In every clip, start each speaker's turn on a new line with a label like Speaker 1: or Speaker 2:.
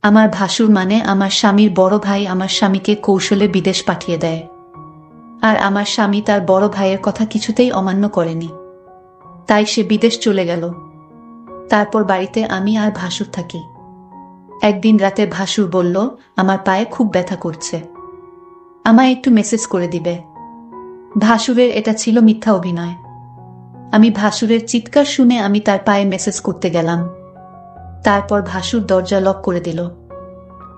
Speaker 1: আমার ভাসুর মানে আমার স্বামীর বড় ভাই আমার স্বামীকে কৌশলে বিদেশ পাঠিয়ে দেয়। আর আমার স্বামী তার বড় ভাইয়ের কথা কিছুতেই অমান্য করেনি, তাই সে বিদেশ চলে গেল। তারপর বাড়িতে আমি আর ভাসুর থাকি। একদিন রাতে ভাসুর বলল, আমার পায়ে খুব ব্যথা করছে, আমায় একটু মেসেজ করে দিবে। ভাসুরের এটা ছিল মিথ্যা অভিনয়। আমি ভাসুরের চিৎকার শুনে আমি তার পায়ে মেসেজ করতে গেলাম। তারপর ভাসুর দরজা লক করে দিল।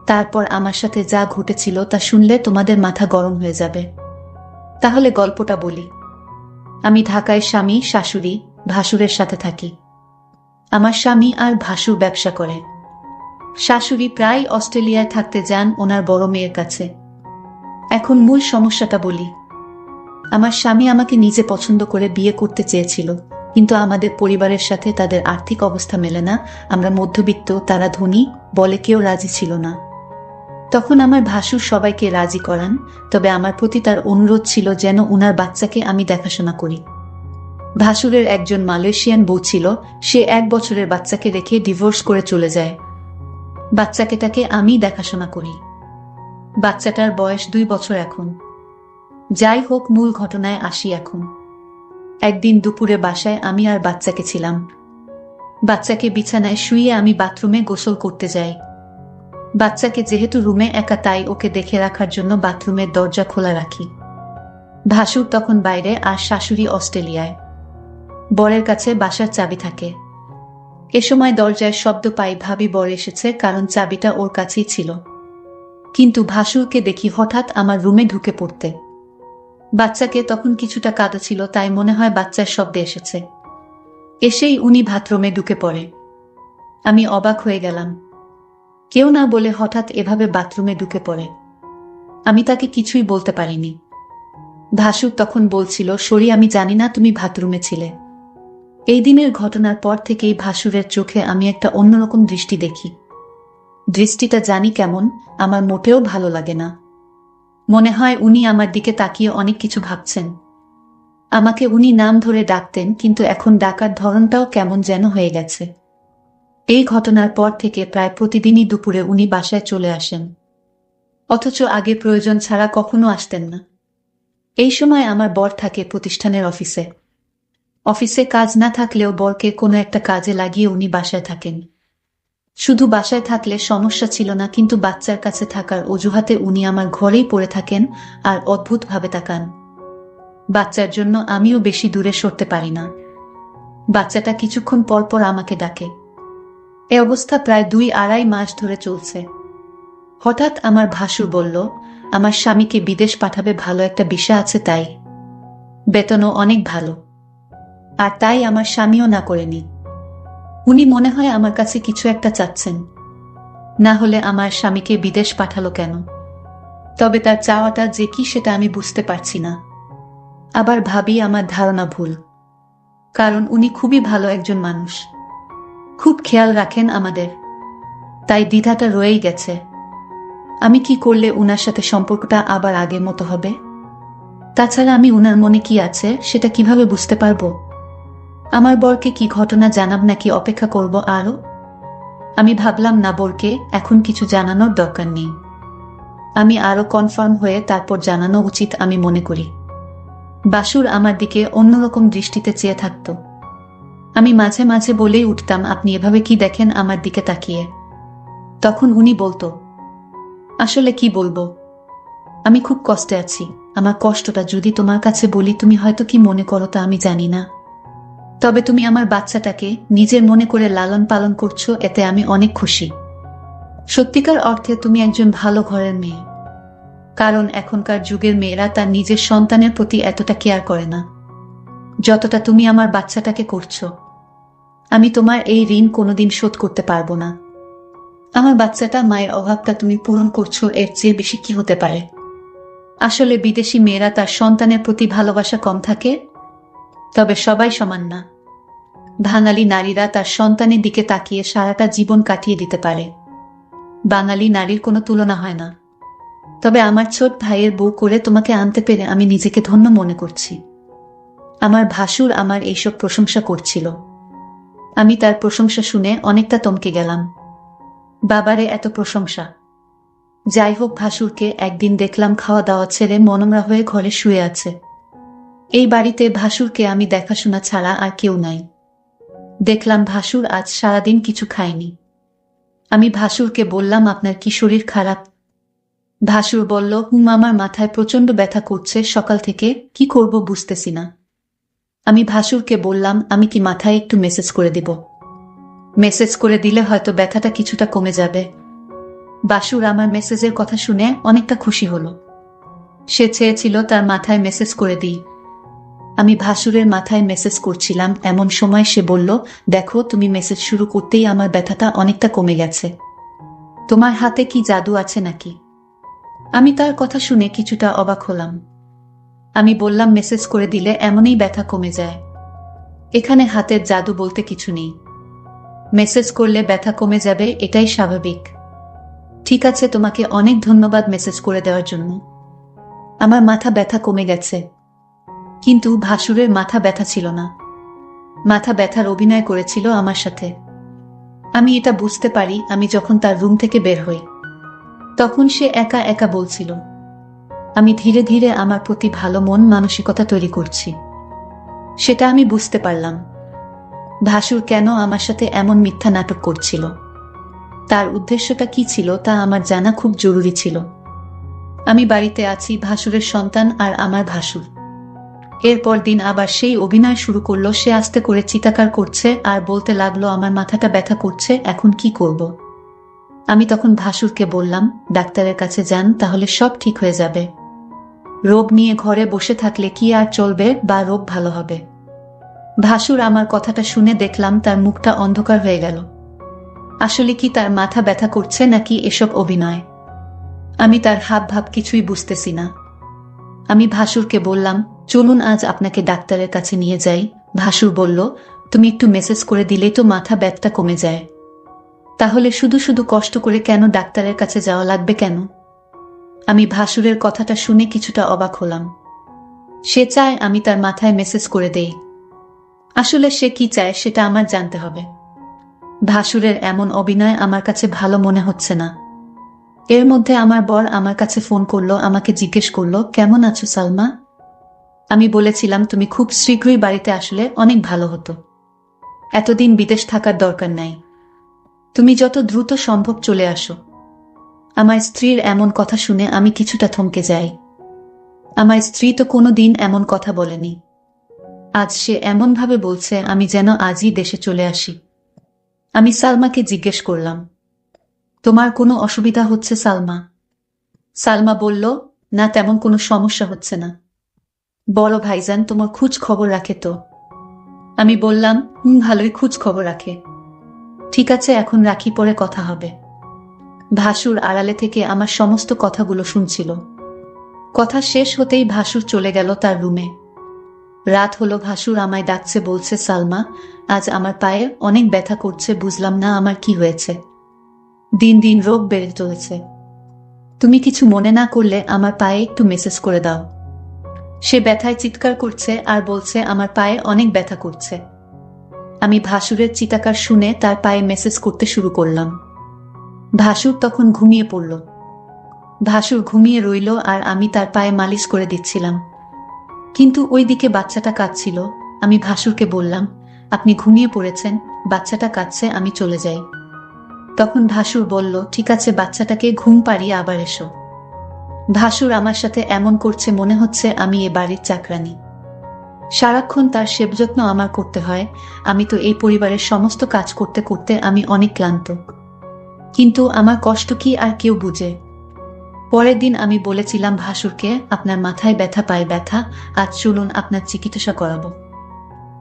Speaker 1: তারপর আমার সাথে যা ঘটেছিল তা শুনলে তোমাদের মাথা গরম হয়ে যাবে। তাহলে গল্পটা বলি। আমি ঢাকায় স্বামী, শাশুড়ি, ভাসুরের সাথে থাকি। আমার স্বামী আর ভাসুর ব্যবসা করে। শাশুড়ি প্রায় অস্ট্রেলিয়ায় থাকতে যান ওনার বড় মেয়ের কাছে। এখন মূল সমস্যাটা বলি। আমার স্বামী আমাকে নিজে পছন্দ করে বিয়ে করতে চেয়েছিল, কিন্তু আমাদের পরিবারের সাথে তাদের আর্থিক অবস্থা মেলে না। আমরা মধ্যবিত্ত, তারা ধনী, বলে কেউ রাজি ছিল না। তখন আমার ভাসুর সবাইকে রাজি করান, তবে আমার প্রতি তার অনুরোধ ছিল যেন উনার বাচ্চাকে আমি দেখাশোনা করি। ভাসুরের একজন মালয়েশিয়ান বউ ছিল, সে 1 বছরের বাচ্চাকে রেখে ডিভোর্স করে চলে যায়। বাচ্চাকেটাকে আমি দেখাশোনা করি। বাচ্চাটার বয়স 2 বছর এখন। যাই হোক, মূল ঘটনায় আসি এখন। একদিন দুপুরে বাসায় আমি আর বাচ্চাকে ছিলাম। বাচ্চাকে বিছানায় শুইয়ে আমি বাথরুমে গোসল করতে যাই। বাচ্চাকে যেহেতু রুমে একা, তাই ওকে দেখে রাখার জন্য বাথরুমের দরজা খোলা রাখি। ভাসুর তখন বাইরে আর শাশুড়ি অস্ট্রেলিয়ায়। বরের কাছে বাসার চাবি থাকে। এ সময় দরজায় শব্দ পাই, ভাবি বর এসেছে, কারণ চাবিটা ওর কাছেই ছিল। কিন্তু ভাসুরকে দেখি হঠাৎ আমার রুমে ঢুকে পড়তে। বাচ্চাকে তখন কিছুটা কাঁদা ছিল, তাই মনে হয় বাচ্চার শব্দে এসেছে। এসেই উনি বাথরুমে ঢুকে পড়ে। আমি অবাক হয়ে গেলাম। কেউ না বলে হঠাৎ এভাবে বাথরুমে ঢুকে পড়ে। আমি তাকে কিছুই বলতে পারিনি। ভাসুর তখন বলছিল, সরি, আমি জানি না তুমি বাথরুমে ছিলে। এই দিনের ঘটনার পর থেকেই ভাসুরের চোখে আমি একটা অন্যরকম দৃষ্টি দেখি। দৃষ্টিটা জানি কেমন, আমার মোটেও ভালো লাগে না। মনে হয় উনি আমার দিকে তাকিয়ে অনেক কিছু ভাবছেন। আমাকে উনি নাম ধরে ডাকতেন, কিন্তু এখন ডাকার ধরনটাও কেমন যেন হয়ে গেছে। এই ঘটনার পর থেকে প্রায় প্রতিদিনই দুপুরে উনি বাসায় চলে আসেন, অথচ আগে প্রয়োজন ছাড়া কখনো আসতেন না। এই সময় আমার বর থাকে প্রতিষ্ঠানের অফিসে। অফিসে কাজ না থাকলেও বরকে কোনো একটা কাজে লাগিয়ে উনি বাসায় থাকেন। শুধু বাসায় থাকলে সমস্যা ছিল না, কিন্তু বাচ্চার কাছে থাকার অজুহাতে উনি আমার ঘরেই পড়ে থাকেন আর অদ্ভুতভাবে তাকান। বাচ্চার জন্য আমিও বেশি দূরে সরতে পারি না। বাচ্চাটা কিছুক্ষণ পর পর আমাকে ডাকে। এ অবস্থা প্রায় 2-2.5 মাস ধরে চলছে। হঠাৎ আমার ভাসুর বলল, আমার স্বামীকে বিদেশ পাঠাবে, ভালো একটা ভিসা আছে, তাই বেতনও অনেক ভালো। আর তাই আমার স্বামীও না করেনি। উনি মনে হয় আমার কাছে কিছু একটা চাচ্ছেন, না হলে আমার স্বামীকে বিদেশ পাঠালো কেন? তবে তার চাওয়াটা যে কি সেটা আমি বুঝতে পারছি না। আবার ভাবি আমার ধারণা ভুল, কারণ উনি খুবই ভালো একজন মানুষ, খুব খেয়াল রাখেন আমাদের। তাই দ্বিধাটা রয়েই গেছে। আমি কি করলে উনার সাথে সম্পর্কটা আবার আগের মতো হবে? তাছাড়া আমি উনার মনে কি আছে সেটা কিভাবে বুঝতে পারবো? আমার বরকে কি ঘটনা জানাব, নাকি অপেক্ষা করব আরো? আমি ভাবলাম না, বরকে এখন কিছু জানানোর দরকার নেই। আমি আরো কনফার্ম হয়ে তারপর জানানো উচিত আমি মনে করি। বাসুর আমার দিকে অন্যরকম দৃষ্টিতে চেয়ে থাকত। আমি মাঝে মাঝে বলেই উঠতাম, আপনি এভাবে কি দেখেন আমার দিকে তাকিয়ে? তখন উনি বলতো, আসলে কি বলবো, আমি খুব কষ্টে আছি। আমার কষ্টটা যদি তোমার কাছে বলি, তুমি হয়তো কি মনে করো তা আমি জানি না। তবে তুমি আমার বাচ্চাটাকে নিজের মনে করে লালন পালন করছো, এতে আমি অনেক খুশি। সত্যিকার অর্থে তুমি একজন ভালো ঘরের মেয়ে, কারণ এখনকার যুগের মেয়েরা তার নিজের সন্তানের প্রতি এতটা কেয়ার করে না যতটা তুমি আমার বাচ্চাটাকে করছো। আমি তোমার এই ঋণ কোনোদিন শোধ করতে পারবো না। আমার বাচ্চাটা, মায়ের অভাবটা তুমি পূরণ করছো, এর চেয়ে বেশি কি হতে পারে? আসলে বিদেশি মেয়েরা তার সন্তানের প্রতি ভালোবাসা কম থাকে, তবে সবাই সমান না। বাঙালি নারীরা তার সন্তানের দিকে তাকিয়ে সারাটা জীবন কাটিয়ে দিতে পারে। বাঙালি নারীর কোনো তুলনা হয় না। তবে আমার ছোট ভাইয়ের বউ করে তোমাকে আনতে পেরে আমি নিজেকে ধন্য মনে করছি। আমার ভাসুর আমার এইসব প্রশংসা করছিল। আমি তার প্রশংসা শুনে অনেকটা থমকে গেলাম। বাবারে এত প্রশংসা। যাই হোক, ভাসুরকে একদিন দেখলাম খাওয়া দাওয়া ছেড়ে মনমরা হয়ে ঘরে শুয়ে আছে। এই বাড়িতে ভাসুরকে আমি দেখাশোনা ছাড়া আর কেউ নাই। দেখলাম ভাসুর আজ সারাদিন কিছু খায়নি। আমি ভাসুরকে বললাম, আপনার কি শরীর খারাপ? ভাসুর বলল, আমার মাথায় প্রচন্ড ব্যথা করছে সকাল থেকে, কি করব বুঝতেছি না। আমি ভাসুরকে বললাম, আমি কি মাথায় একটু মেসেজ করে দিব? মেসেজ করে দিলে হয়তো ব্যথাটা কিছুটা কমে যাবে। ভাসুর আমার মেসেজের কথা শুনে অনেকটা খুশি হলো। সে চেয়েছিল তার মাথায় মেসেজ করে দিই। আমি ভাসুরের মাথায় মেসেজ করছিলাম, এমন সময় সে বলল, দেখো তুমি মেসেজ শুরু করতেই আমার ব্যথাটা অনেকটা কমে গেছে। তোমার হাতে কি জাদু আছে নাকি? আমি তার কথা শুনে কিছুটা অবাক হলাম। আমি বললাম, মেসেজ করে দিলে এমনই ব্যথা কমে যায়। এখানে হাতের জাদু বলতে কিছু নেই। মেসেজ করলে ব্যথা কমে যাবে, এটাই স্বাভাবিক। ঠিক আছে, তোমাকে অনেক ধন্যবাদ মেসেজ করে দেওয়ার জন্য। আমার মাথা ব্যথা কমে গেছে। কিন্তু ভাসুরের মাথা ব্যথা ছিল না। মাথা ব্যথার অভিনয় করেছিল আমার সাথে। আমি এটা বুঝতে পারি আমি যখন তার রুম থেকে বের হই। তখন সে একা একা বলছিল, আমি ধীরে ধীরে আমার প্রতি ভালো মন মানসিকতা তৈরি করছি। সেটা আমি বুঝতে পারলাম। ভাসুর কেন আমার সাথে এমন মিথ্যা নাটক করছিল, তার উদ্দেশ্যটা কি ছিল তা আমার জানা খুব জরুরি ছিল। আমি বাড়িতে আছি, ভাসুরের সন্তান আর আমার ভাসুর। এরপর দিন আবার সেই অভিনয় শুরু করলো। সে আস্তে করে চিৎকার করছে আর বলতে লাগলো, আমার মাথাটা ব্যথা করছে, এখন কি করব? আমি তখন ভাসুরকে বললাম, ডাক্তারের কাছে যান, তাহলে সব ঠিক হয়ে যাবে। রোগ নিয়ে ঘরে বসে থাকলে কি আর চলবে, বা রোগ ভালো হবে? ভাসুর আমার কথাটা শুনে দেখলাম তার মুখটা অন্ধকার হয়ে গেল। আসলে কি তার মাথা ব্যথা করছে নাকি এসব অভিনয়? আমি তার হাব ভাব কিছুই বুঝতেছি না। আমি ভাসুরকে বললাম, চলুন আজ আপনাকে ডাক্তারের কাছে নিয়ে যাই। ভাসুর বলল, তুমি একটু মেসেজ করে দিলেই তো মাথা ব্যথাটা কমে যায়। তাহলে শুধু শুধু কষ্ট করে কেন ডাক্তারের কাছে যাওয়া লাগবে কেন? আমি ভাসুরের কথাটা শুনে কিছুটা অবাক হলাম। সে চায় আমি তার মাথায় মেসেজ করে দেই। আসলে সে কি চায় সেটা আমার জানতে হবে। ভাসুরের এমন অভিনয় আমার কাছে ভালো মনে হচ্ছে না। এর মধ্যে আমার বর আমার কাছে ফোন করলো, আমাকে জিজ্ঞেস করলো, কেমন আছো সালমা? আমি বলেছিলাম, তুমি খুব শীঘ্রই বাড়িতে আসলে অনেক ভালো হতো। এতদিন বিদেশ থাকার দরকার নাই। তুমি যত দ্রুত সম্ভব চলে আসো। আমার স্ত্রীর এমন কথা শুনে আমি কিছুটা থমকে যাই। আমার স্ত্রী তো কোনোদিন এমন কথা বলেনি। আজ সে এমনভাবে বলছে আমি যেন আজই দেশে চলে আসি। আমি সালমাকে জিজ্ঞেস করলাম, তোমার কোনো অসুবিধা হচ্ছে সালমা? সালমা বলল, না, তেমন কোনো সমস্যা হচ্ছে না। বড় ভাইজান তোমার খোঁজ খবর রাখে তো? আমি বললাম, ভালোই খোঁজ খবর রাখে। ঠিক আছে, এখন রাখি, পরে কথা হবে। ভাসুর আড়ালে থেকে আমার সমস্ত কথাগুলো শুনছিল। কথা শেষ হতেই ভাসুর চলে গেল তার রুমে। রাত হলো, ভাসুর আমায় ডাকছে, বলছে, সালমা, আজ আমার পায়ে অনেক ব্যথা করছে, বুঝলাম না আমার কি হয়েছে। দিন দিন রোগ বেড়ে চলেছে। তুমি কিছু মনে না করলে আমার পায়ে একটু মেসেজ করে দাও। সে ব্যথায় চিৎকার করছে আর বলছে আমার পায়ে অনেক ব্যথা করছে। আমি ভাসুরের চিৎকার শুনে তার পায়ে মেসেজ করতে শুরু করলাম। ভাসুর তখন ঘুমিয়ে পড়ল। ভাসুর ঘুমিয়ে রইল আর আমি তার পায়ে মালিশ করে দিচ্ছিলাম। কিন্তু ওইদিকে বাচ্চাটা কাঁদছিল। আমি ভাসুরকে বললাম, আপনি ঘুমিয়ে পড়েছেন, বাচ্চাটা কাঁদছে, আমি চলে যাই। তখন ভাসুর বলল, ঠিক আছে, বাচ্চাটাকে ঘুম পাড়িয়ে আবার এসো। ভাসুর আমার সাথে এমন করছে মনে হচ্ছে আমি এ বাড়ির চাকরানী। সারাক্ষণ তার সেবযত্ন আমার করতে হয়। আমি তো এই পরিবারের সমস্ত কাজ করতে করতে আমি অনেক ক্লান্ত। কিন্তু আমার কষ্ট কি আর কেউ বুঝে? পরের দিন আমি বলেছিলাম ভাসুরকে, আপনার মাথায় ব্যথা, পায়ে ব্যথা, আজ চলুন আপনার চিকিৎসা করাবো।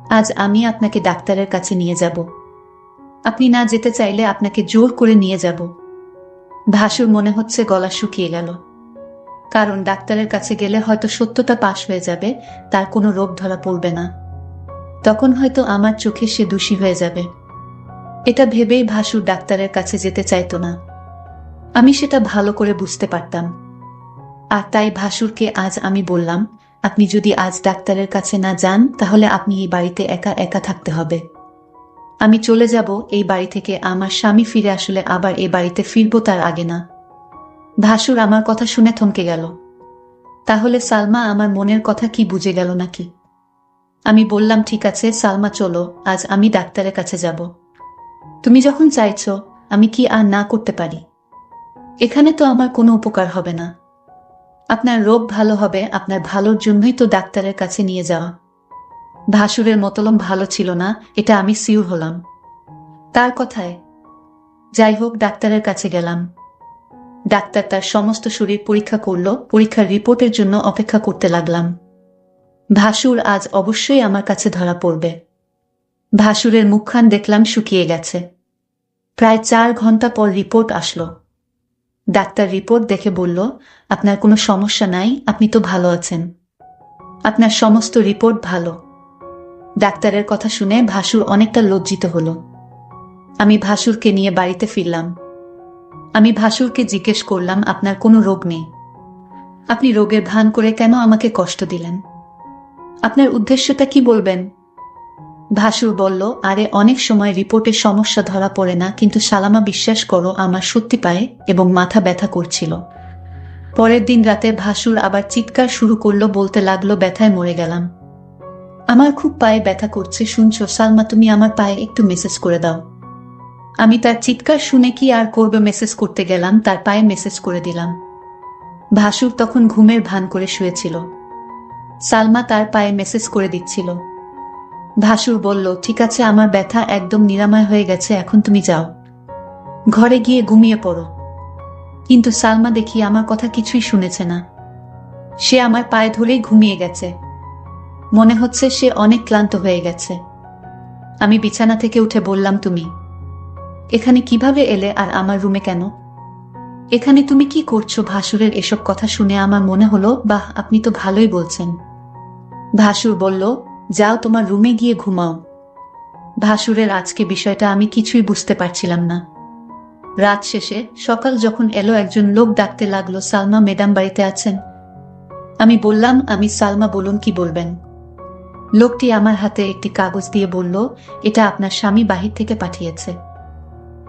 Speaker 1: আজ আমি আপনাকে ডাক্তারের কাছে নিয়ে যাব। আপনি না যেতে চাইলে আপনাকে জোর করে নিয়ে যাব। ভাসুর মনে হচ্ছে গলা শুকিয়ে গেল। কারণ ডাক্তারের কাছে গেলে হয়তো সত্যটা পাশ হয়ে যাবে, তার কোনো রোগ ধরা পড়বে না। তখন হয়তো আমার চোখে সে দোষী হয়ে যাবে। এটা ভেবেই ভাসুর ডাক্তারের কাছে যেতে চাইতো না। আমি সেটা ভালো করে বুঝতে পারতাম। আর তাই ভাসুরকে আজ আমি বললাম, আপনি যদি আজ ডাক্তারের কাছে না যান তাহলে আপনি এই বাড়িতে একা একা থাকতে হবে। আমি চলে যাব এই বাড়ি থেকে, আমার স্বামী ফিরে আসলে আবার এ বাড়িতে ফিরবো তার আগে না। ভাসুর আমার কথা শুনে থমকে গেল। তাহলে সালমা আমার মনের কথা কি বুঝে গেল নাকি? আমি বললাম, ঠিক আছে সালমা, চলো, আজ আমি ডাক্তারের কাছে যাব। তুমি যখন চাইছো, আমি কি আর না করতে পারি? এখানে তো আমার কোনো উপকার হবে না। আপনার রোগ ভালো হবে, আপনার ভালোর জন্যই তো ডাক্তারের কাছে নিয়ে যাওয়া। ভাসুরের মতলব ভালো ছিল না, এটা আমি সিউর হলাম তার কথায়। যাই হোক, ডাক্তারের কাছে গেলাম। ডাক্তার তার সমস্ত শরীর পরীক্ষা করল। পরীক্ষার রিপোর্টের জন্য অপেক্ষা করতে লাগলাম। ভাসুর আজ অবশ্যই আমার কাছে ধরা পড়বে। ভাসুরের মুখখান দেখলাম শুকিয়ে গেছে। প্রায় 4 ঘন্টা পর রিপোর্ট আসলো। ডাক্তার রিপোর্ট দেখে বলল, আপনার কোনো সমস্যা নাই, আপনি তো ভালো আছেন, আপনার সমস্ত রিপোর্ট ভালো। ডাক্তারের কথা শুনে ভাসুর অনেকটা লজ্জিত হলো। আমি ভাসুরকে নিয়ে বাড়িতে ফিরলাম। আমি ভাসুরকে জিজ্ঞেস করলাম, আপনার কোনো রোগ নেই, আপনি রোগের ভান করে কেন আমাকে কষ্ট দিলেন? আপনার উদ্দেশ্যটা কি বলবেন? ভাসুর বলল, আরে অনেক সময় রিপোর্টের সমস্যা ধরা পড়ে না, কিন্তু সালামা বিশ্বাস করো, আমার সত্যি পায়ে এবং মাথা ব্যথা করছিল। পরের দিন রাতে ভাসুর আবার চিৎকার শুরু করলো, বলতে লাগলো, ব্যথায় মরে গেলাম, আমার খুব পায়ে ব্যথা করছে, শুনছো সালমা, তুমি আমার পায়ে একটু মেসেজ করে দাও। আমি তার চিৎকার শুনে কি আর করবে, মেসেজ করতে গেলাম, তার পায়ে মেসেজ করে দিলাম। ভাসুর তখন ঘুমের ভান করে শুয়েছিল। সালমা তার পায়ে মেসেজ করে দিচ্ছিল। ভাসুর বলল, ঠিক আছে, আমার ব্যথা একদম নিরাময় হয়ে গেছে, এখন তুমি যাও, ঘরে গিয়ে ঘুমিয়ে পড়ো। কিন্তু সালমা দেখি আমার কথা কিছুই শুনেছে না। সে আমার পায়ে ধরেই ঘুমিয়ে গেছে। মনে হচ্ছে সে অনেক ক্লান্ত হয়ে গেছে। আমি বিছানা থেকে উঠে বললাম, তুমি এখানে কিভাবে এলে, আর আমার রুমে কেন? এখানে তুমি কি করছো? ভাসুরের এসব কথা শুনে আমার মনে হলো, বাহ, আপনি তো ভালোই বলছেন। ভাসুর বলল, যাও তোমার রুমে গিয়ে ঘুমাও। ভাসুরের আজকে বিষয়টা আমি কিছুই বুঝতে পারছিলাম না। রাত শেষে সকাল যখন এলো, একজন লোক ডাকতে লাগলো, সালমা ম্যাডাম বাড়িতে আছেন? আমি বললাম, আমি সালমা, বলুন কি বলবেন। লোকটি আমার হাতে একটি কাগজ দিয়ে বলল, এটা আপনার স্বামী বাহির থেকে পাঠিয়েছে।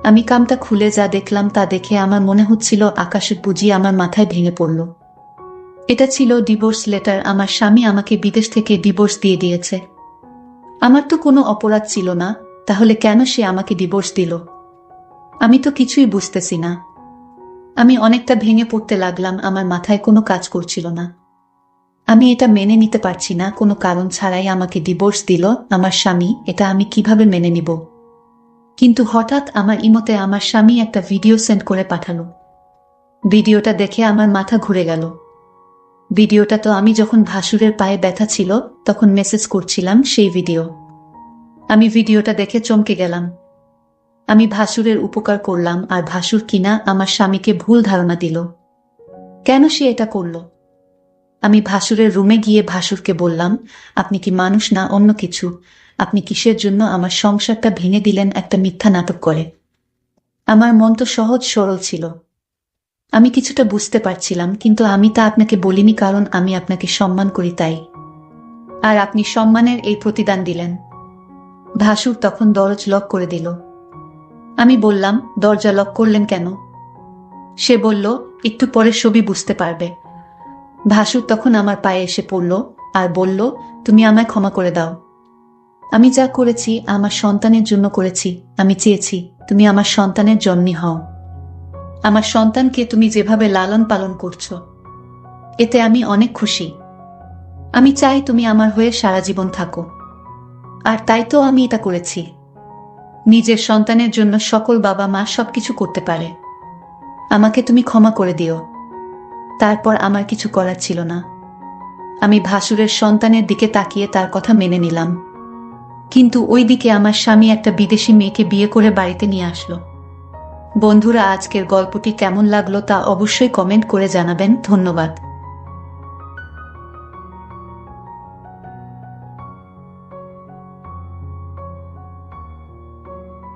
Speaker 1: আমি কামটা খুলে যা দেখলাম তা দেখে আমার মনে হচ্ছিল আকাশের বুঝি আমার মাথায় ভেঙে পড়ল। এটা ছিল ডিভোর্স লেটার। আমার স্বামী আমাকে বিদেশ থেকে ডিভোর্স দিয়ে দিয়েছে। আমার তো কোনো অপরাধ ছিল না, তাহলে কেন সে আমাকে ডিভোর্স দিল? আমি তো কিছুই বুঝতেছি না। আমি অনেকটা ভেঙে পড়তে লাগলাম, আমার মাথায় কোনো কাজ করছিল না। আমি এটা মেনে নিতে পারছি না, কোনো কারণ ছাড়াই আমাকে ডিভোর্স দিল আমার স্বামী, এটা আমি কিভাবে মেনে নিব? কিন্তু হঠাৎ আমার ইমোতে আমার স্বামী একটা ভিডিও সেন্ড করে পাঠালো। ভিডিওটা দেখে আমার মাথা ঘুরে গেল। ভিডিওটা তো আমি যখন ভাসুরের পায়ে ব্যথা ছিল তখন মেসেজ করছিলাম, সেই ভিডিও। আমি ভিডিওটা দেখে চমকে গেলাম। আমি ভাসুরের উপকার করলাম, আর ভাসুর কিনা আমার স্বামীকে ভুল ধারণা দিল। কেন সে এটা করল? আমি ভাসুরের রুমে গিয়ে ভাসুরকে বললাম, আপনি কি মানুষ না অন্য কিছু? আপনি কিসের জন্য আমার সংসারটা ভেঙে দিলেন একটা মিথ্যা নাটক করে? আমার মন তো সহজ সরল ছিল, আমি কিছুটা বুঝতে পারছিলাম, কিন্তু আমি তা আপনাকে বলিনি, কারণ আমি আপনাকে সম্মান করি তাই। আর আপনি সম্মানের এই প্রতিদান দিলেন। ভাসুর তখন দরজা লক করে দিল। আমি বললাম, দরজা লক করলেন কেন? সে বলল, একটু পরে সবই বুঝতে পারবে। ভাসুর তখন আমার পায়ে এসে পড়ল আর বলল, তুমি আমায় ক্ষমা করে দাও। আমি যা করেছি আমার সন্তানের জন্য করেছি। আমি চেয়েছি তুমি আমার সন্তানের জন্মই হও। আমার সন্তানকে তুমি যেভাবে লালন পালন করছো, এতে আমি অনেক খুশি। আমি চাই তুমি আমার হয়ে সারা জীবন থাকো। আর তাই তো আমি এটা করেছি। নিজের সন্তানের জন্য সকল বাবা মা সবকিছু করতে পারে। আমাকে তুমি ক্ষমা করে দিও। তারপর আমার কিছু করার ছিল না। আমি ভাসুরের সন্তানের দিকে তাকিয়ে তার কথা মেনে নিলাম। কিন্তু ওই দিকে আমার স্বামী একটা বিদেশি মেয়েকে বিয়ে করে বাড়িতে নিয়ে আসলো। বন্ধুরা, আজকের গল্পটি কেমন লাগলো তা অবশ্যই কমেন্ট করে জানাবেন। ধন্যবাদ।